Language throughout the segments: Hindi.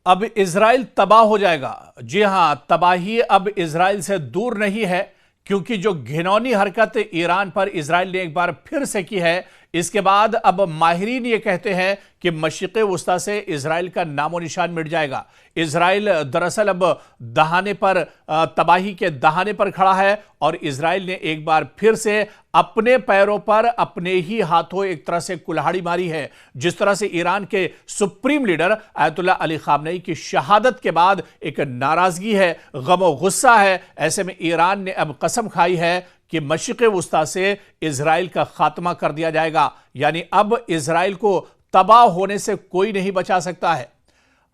अब इजराइल तबाह हो जाएगा। जी हां, तबाही अब इजराइल से दूर नहीं है, क्योंकि जो घिनौनी हरकत ईरान पर इजराइल ने एक बार फिर से की है, इसके बाद अब माहिरीन ये कहते हैं कि मशरिक़ वुस्ता से इजराइल का नामो निशान मिट जाएगा। इजराइल दरअसल अब दहाने पर, तबाही के दहाने पर खड़ा है और इजराइल ने एक बार फिर से अपने पैरों पर अपने ही हाथों एक तरह से कुल्हाड़ी मारी है। जिस तरह से ईरान के supreme leader Ayatollah Ali Khamenei की शहादत के बाद एक नाराजगी है, गम गुस्सा है, ऐसे में ईरान ने अब कसम खाई है कि मशरिक़ वुस्ता से इजराइल का खात्मा कर दिया जाएगा। यानी अब इजराइल को तबाह होने से कोई नहीं बचा सकता है।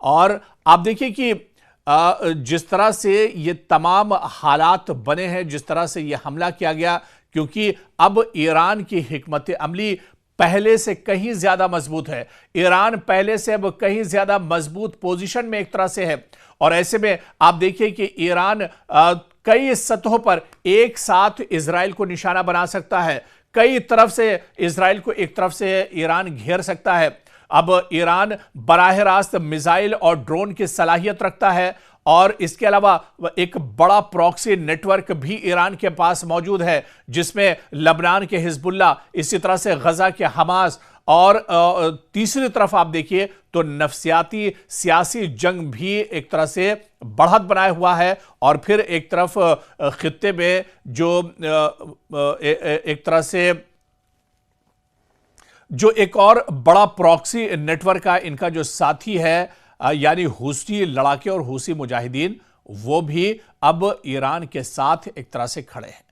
और आप देखिए कि जिस तरह से ये तमाम हालात बने हैं, जिस तरह से ये हमला किया गया, क्योंकि अब ईरान की हिकमत अमली पहले से कहीं ज्यादा मजबूत है। ईरान पहले से अब कहीं ज्यादा मजबूत पोजीशन में एक तरह से है। और ऐसे में आप देखिए कि ईरान कई सतहों पर एक साथ इजराइल को निशाना बना सकता है। कई तरफ से इजराइल को एक तरफ से ईरान घेर सकता है। अब ईरान बराह रास्त मिसाइल और ड्रोन की सलाहियत रखता है, और इसके अलावा एक बड़ा प्रॉक्सी नेटवर्क भी ईरान के पास मौजूद है, जिसमें लबनान के हिजबुल्ला, इसी तरह से गजा के हमास, और तीसरी तरफ आप देखिए तो नफसियाती सियासी जंग भी एक तरह से बढ़त बनाए हुआ है। और फिर एक तरफ खित्ते में जो एक तरह से जो एक और बड़ा प्रॉक्सी नेटवर्क का इनका जो साथी है, यानी हूसी लड़ाके और हूसी मुजाहिदीन, वो भी अब ईरान के साथ एक तरह से खड़े हैं।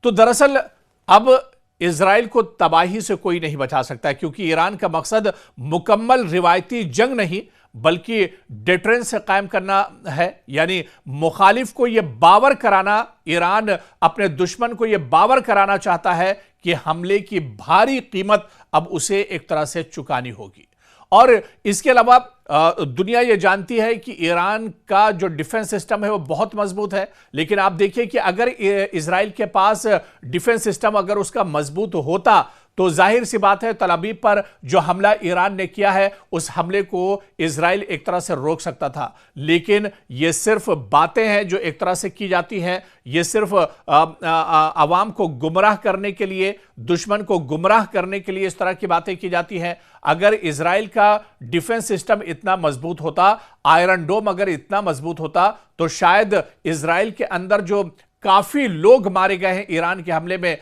तो दरअसल अब इजराइल को तबाही से कोई नहीं बचा सकता, क्योंकि ईरान का मकसद मुकम्मल रिवायती जंग नहीं बल्कि डिटरेंस से कायम करना है। यानी मुखालिफ को यह बावर कराना, ईरान अपने दुश्मन को यह बावर कराना चाहता है कि हमले की भारी कीमत अब उसे एक तरह से चुकानी होगी। और इसके अलावा दुनिया यह जानती है कि ईरान का जो डिफेंस सिस्टम है वो बहुत मजबूत है। लेकिन आप देखिए कि अगर इजराइल के पास डिफेंस सिस्टम अगर उसका मजबूत होता तो जाहिर सी बात है तल अवीव पर जो हमला ईरान ने किया है, उस हमले को इजराइल एक तरह से रोक सकता था। लेकिन ये सिर्फ बातें हैं जो एक तरह से की जाती हैं। ये सिर्फ आवाम को गुमराह करने के लिए, दुश्मन को गुमराह करने के लिए इस तरह की बातें की जाती हैं। अगर इजराइल का डिफेंस सिस्टम इतना मजबूत होता, आयरन डोम अगर इतना मजबूत होता, तो शायद इजराइल के अंदर जो काफी लोग मारे गए हैं ईरान के हमले में,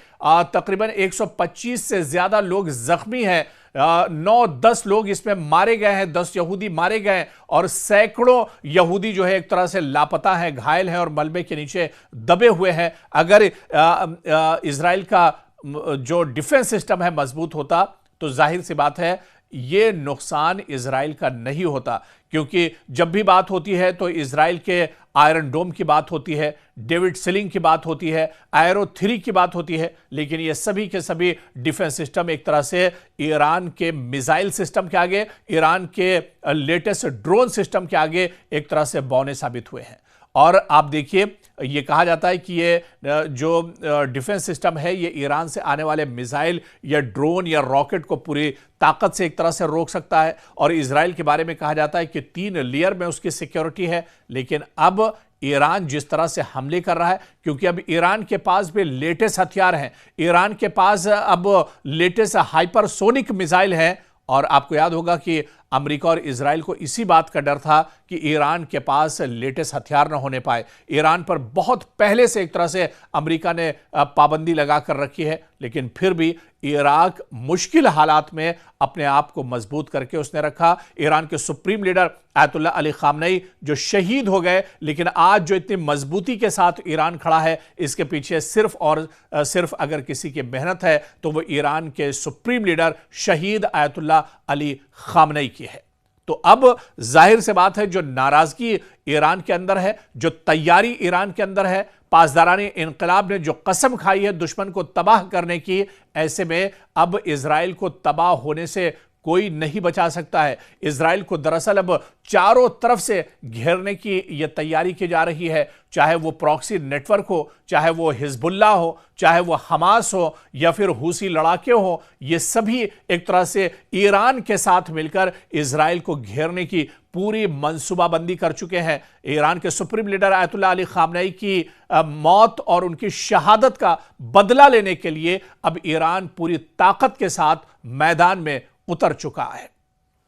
तकरीबन 125 से ज्यादा लोग जख्मी हैं, 9-10 लोग इसमें मारे गए हैं, 10 यहूदी मारे गए, और सैकड़ों यहूदी जो है एक तरह से लापता हैं, घायल हैं और मलबे के नीचे दबे हुए हैं। अगर इजराइल का जो डिफेंस सिस्टम है मजबूत होता तो जाहिर सी बात है ये नुकसान इजराइल का नहीं होता, क्योंकि जब भी बात होती है तो इजराइल के आयरन डोम की बात होती है, डेविड सिलिंग की बात होती है, एरो 3 की बात होती है। लेकिन ये सभी के सभी डिफेंस सिस्टम एक तरह से ईरान के मिसाइल सिस्टम के आगे, ईरान के लेटेस्ट ड्रोन सिस्टम के आगे एक तरह से बौने साबित हुए हैं। और आप देखिए, ये कहा जाता है कि ये जो डिफेंस सिस्टम है ये ईरान से आने वाले मिसाइल या ड्रोन या रॉकेट को पूरी ताकत से एक तरह से रोक सकता है। और इजराइल के बारे में कहा जाता है कि 3 लेयर में उसकी सिक्योरिटी है। लेकिन अब ईरान जिस तरह से हमले कर रहा है, क्योंकि अब ईरान के पास भी लेटेस्ट हथियार हैं, ईरान के पास अब लेटेस्ट हाइपरसोनिक मिसाइल हैं। और आपको याद होगा कि अमेरिका और इजराइल को इसी बात का डर था कि ईरान के पास लेटेस्ट हथियार न होने पाए। ईरान पर बहुत पहले से एक तरह से अमेरिका ने पाबंदी लगा कर रखी है, लेकिन फिर भी इराक मुश्किल हालात में अपने आप को मजबूत करके उसने रखा। ईरान के supreme leader Ayatollah Ali Khamenei जो शहीद हो गए, लेकिन आज जो इतनी मजबूती के साथ ईरान खड़ा है, इसके पीछे सिर्फ और सिर्फ अगर किसी की मेहनत है तो वो ईरान के सुप्रीम लीडर शहीद आयतुल्लाह अली खामनेई की है। तो अब जाहिर से बात है जो नाराजगी ईरान के अंदर है, जो तैयारी ईरान के अंदर है, पासदारानी इनकलाब ने जो कसम खाई है दुश्मन को तबाह करने की, ऐसे में अब इजराइल को तबाह होने से कोई नहीं बचा सकता है। इजराइल को दरअसल अब चारों तरफ से घेरने की यह तैयारी की जा रही है, चाहे वो प्रॉक्सी नेटवर्क हो, चाहे वो हिजबुल्ला हो, चाहे वो हमास हो या फिर हूसी लड़ाके हो। ये सभी एक तरह से ईरान के साथ मिलकर इजराइल को घेरने की पूरी मंसूबाबंदी कर चुके हैं। ईरान के supreme leader Ayatollah Ali Khamenei की मौत और उनकी शहादत का बदला लेने के लिए अब ईरान पूरी ताकत के साथ मैदान में उतर चुका है।